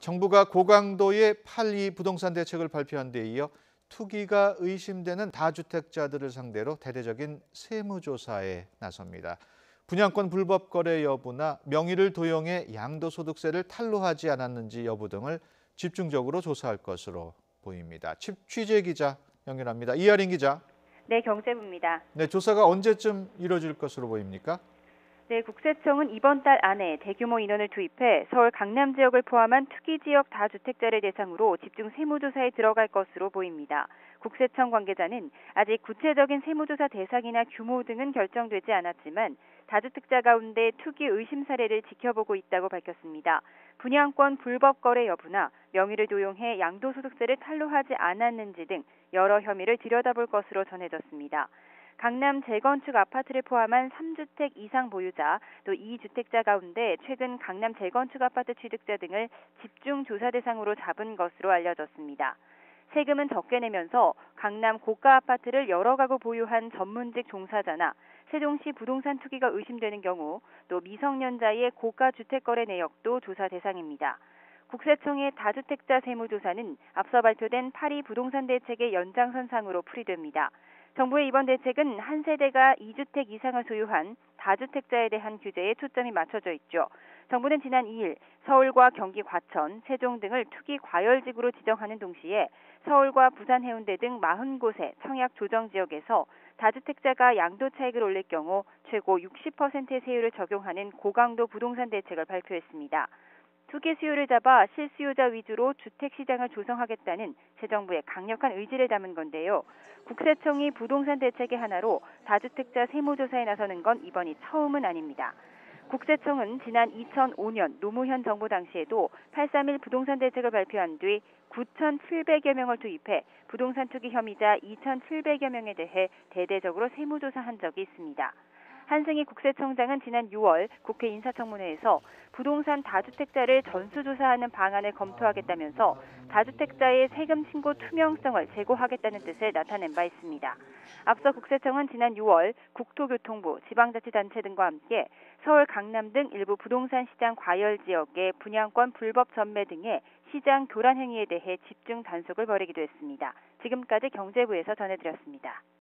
정부가 고강도의 팔이 부동산 대책을 발표한 데 이어 투기가 의심되는 다주택자들을 상대로 대대적인 세무조사에 나섭니다. 분양권 불법 거래 여부나 명의를 도용해 양도소득세를 탈루하지 않았는지 여부 등을 집중적으로 조사할 것으로 보입니다. 취재 기자 연결합니다. 이하린 기자. 네, 경제부입니다. 네, 조사가 언제쯤 이뤄질 것으로 보입니까? 네, 국세청은 이번 달 안에 대규모 인원을 투입해 서울 강남 지역을 포함한 투기 지역 다주택자를 대상으로 집중 세무조사에 들어갈 것으로 보입니다. 국세청 관계자는 아직 구체적인 세무조사 대상이나 규모 등은 결정되지 않았지만 다주택자 가운데 투기 의심 사례를 지켜보고 있다고 밝혔습니다. 분양권 불법 거래 여부나 명의를 도용해 양도소득세를 탈루하지 않았는지 등 여러 혐의를 들여다볼 것으로 전해졌습니다. 강남 재건축 아파트를 포함한 3주택 이상 보유자, 또 2주택자 가운데 최근 강남 재건축 아파트 취득자 등을 집중 조사 대상으로 잡은 것으로 알려졌습니다. 세금은 적게 내면서 강남 고가 아파트를 여러 가구 보유한 전문직 종사자나 세종시 부동산 투기가 의심되는 경우, 또 미성년자의 고가 주택 거래 내역도 조사 대상입니다. 국세청의 다주택자 세무조사는 앞서 발표된 파리 부동산 대책의 연장선상으로 풀이됩니다. 정부의 이번 대책은 한 세대가 2주택 이상을 소유한 다주택자에 대한 규제에 초점이 맞춰져 있죠. 정부는 지난 2일 서울과 경기 과천, 세종 등을 투기 과열지구로 지정하는 동시에 서울과 부산 해운대 등 40곳의 청약 조정 지역에서 다주택자가 양도 차익을 올릴 경우 최고 60%의 세율을 적용하는 고강도 부동산 대책을 발표했습니다. 투기 수요를 잡아 실수요자 위주로 주택시장을 조성하겠다는 새 정부의 강력한 의지를 담은 건데요. 국세청이 부동산 대책의 하나로 다주택자 세무조사에 나서는 건 이번이 처음은 아닙니다. 국세청은 지난 2005년 노무현 정부 당시에도 831 부동산 대책을 발표한 뒤 9,700여 명을 투입해 부동산 투기 혐의자 2,700여 명에 대해 대대적으로 세무조사한 적이 있습니다. 한승희 국세청장은 지난 6월 국회 인사청문회에서 부동산 다주택자를 전수조사하는 방안을 검토하겠다면서 다주택자의 세금 신고 투명성을 제고하겠다는 뜻을 나타낸 바 있습니다. 앞서 국세청은 지난 6월 국토교통부, 지방자치단체 등과 함께 서울 강남 등 일부 부동산 시장 과열 지역의 분양권 불법 전매 등의 시장 교란 행위에 대해 집중 단속을 벌이기도 했습니다. 지금까지 경제부에서 전해드렸습니다.